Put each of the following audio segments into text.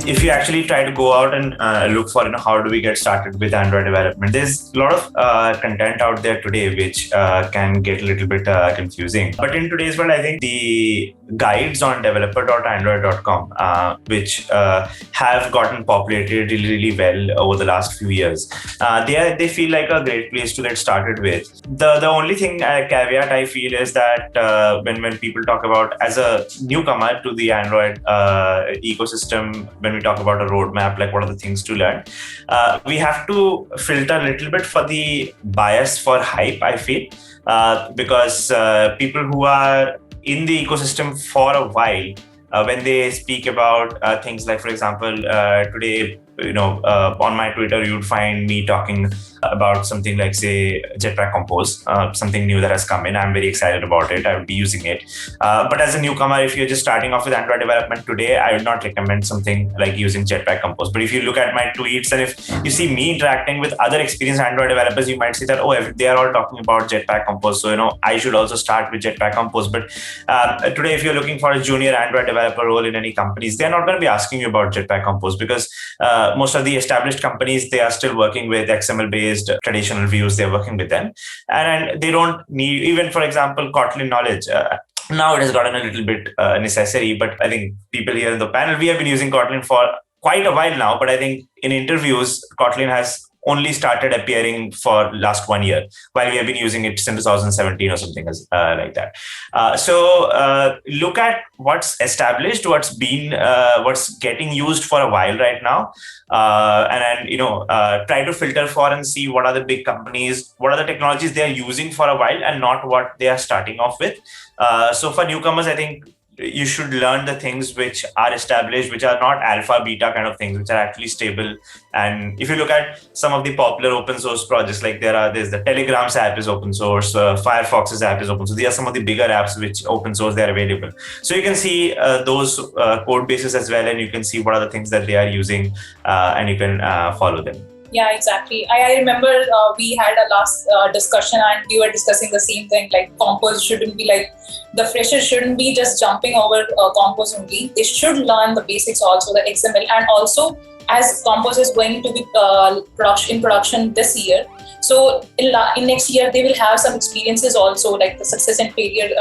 if you actually try to go out and look for, how do we get started with Android development, there's a lot of content out there today which can get a little bit confusing. But in today's world, I think the guides on developer.android.com, which have gotten populated really, really well over the last few years, they feel like a great place to get started with. The only thing caveat I feel is that when people talk about, as a newcomer to the Android ecosystem, when we talk about a roadmap, like what are the things to learn, we have to filter a little bit for the bias for hype, I feel, because people who are in the ecosystem for a while, when they speak about things like, for example, today, on my Twitter, you'd find me talking about something like, say, Jetpack Compose, something new that has come in. I'm very excited about it. I would be using it. But as a newcomer, if you're just starting off with Android development today, I would not recommend something like using Jetpack Compose. But if you look at my tweets and if you see me interacting with other experienced Android developers, you might see that, they are all talking about Jetpack Compose. So, I should also start with Jetpack Compose. But today, if you're looking for a junior Android developer role in any companies, they're not going to be asking you about Jetpack Compose because most of the established companies, they are still working with XML-based traditional views. They're working with them. And they don't need, even for example, Kotlin knowledge. Now it has gotten a little bit necessary, but I think people here in the panel, we have been using Kotlin for quite a while now, but I think in interviews, Kotlin has only started appearing for last 1 year, while we have been using it since 2017 or something like that. So look at what's established, what's getting used for a while right now, and try to filter for and see what are the big companies, what are the technologies they are using for a while, and not what they are starting off with. So for newcomers, I think you should learn the things which are established, which are not alpha, beta kind of things, which are actually stable. And if you look at some of the popular open source projects, like there's the Telegram's app is open source, Firefox's app is open source. These are some of the bigger apps which open source, they're available. So you can see those code bases as well, and you can see what are the things that they are using, and you can follow them. Yeah, exactly. I remember we had a last discussion and we were discussing the same thing, like Compose shouldn't be like, the freshers shouldn't be just jumping over Compose only. They should learn the basics also, the XML, and also as Compose is going to be in production this year. So in next year, they will have some experiences also, like the success and failure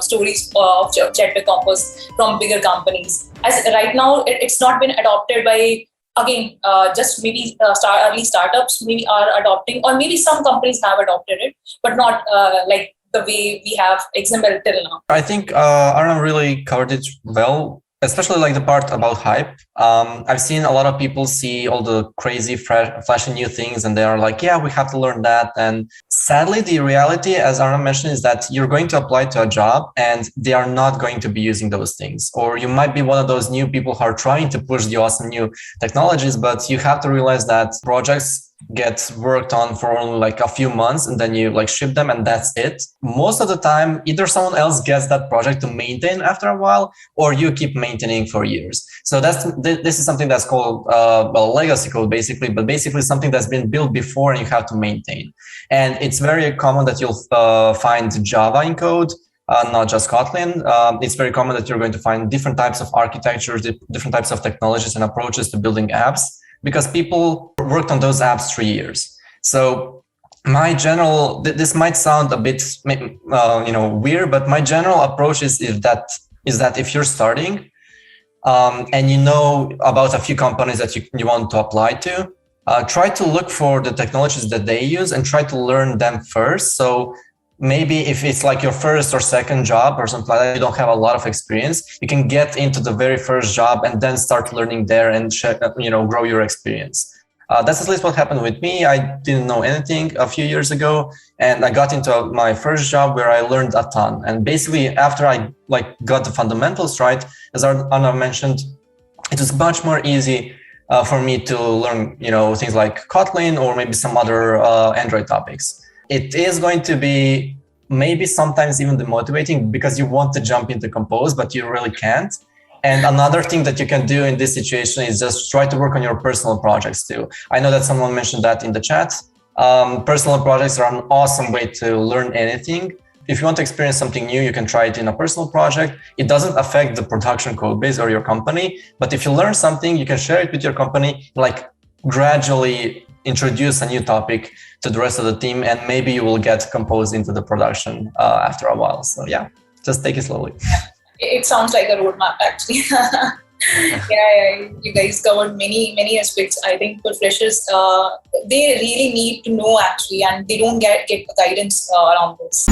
stories of Jetpack Compose from bigger companies. As right now, it's not been adopted by, again, just maybe early startups maybe are adopting, or maybe some companies have adopted it, but not like the way we have XML till now. I think Arnav really covered it well, especially like the part about hype. I've seen a lot of people see all the crazy, flashy new things, and they are like, yeah, we have to learn that. And sadly, the reality, as Arnav mentioned, is that you're going to apply to a job and they are not going to be using those things. Or you might be one of those new people who are trying to push the awesome new technologies, but you have to realize that projects get worked on for only like a few months, and then you like ship them and that's it. Most of the time, either someone else gets that project to maintain after a while, or you keep maintaining for years. So this is something that's called legacy code basically, but basically something that's been built before and you have to maintain. And it's very common that you'll find Java in code, not just Kotlin. It's very common that you're going to find different types of architectures, different types of technologies and approaches to building apps, because people worked on those apps 3 years. So my general, this might sound a bit weird, but my general approach is that if you're starting and you know about a few companies that you want to apply to, try to look for the technologies that they use and try to learn them first. So maybe if it's like your first or second job or something like that, you don't have a lot of experience, you can get into the very first job and then start learning there and grow your experience. That's at least what happened with me. I didn't know anything a few years ago, and I got into my first job where I learned a ton. And basically, after I got the fundamentals right, as Arnav mentioned, it was much more easy for me to learn, things like Kotlin or maybe some other Android topics. It is going to be maybe sometimes even demotivating because you want to jump into Compose, but you really can't. And another thing that you can do in this situation is just try to work on your personal projects too. I know that someone mentioned that in the chat. Personal projects are an awesome way to learn anything. if you want to experience something new, you can try it in a personal project. It doesn't affect the production code base or your company. But if you learn something, you can share it with your company, like gradually introduce a new topic to the rest of the team, and maybe you will get composed into the production after a while. So yeah, just take it slowly. It sounds like a roadmap, actually. Yeah, you guys covered many aspects. I think for freshers, they really need to know, actually, and they don't get guidance around this.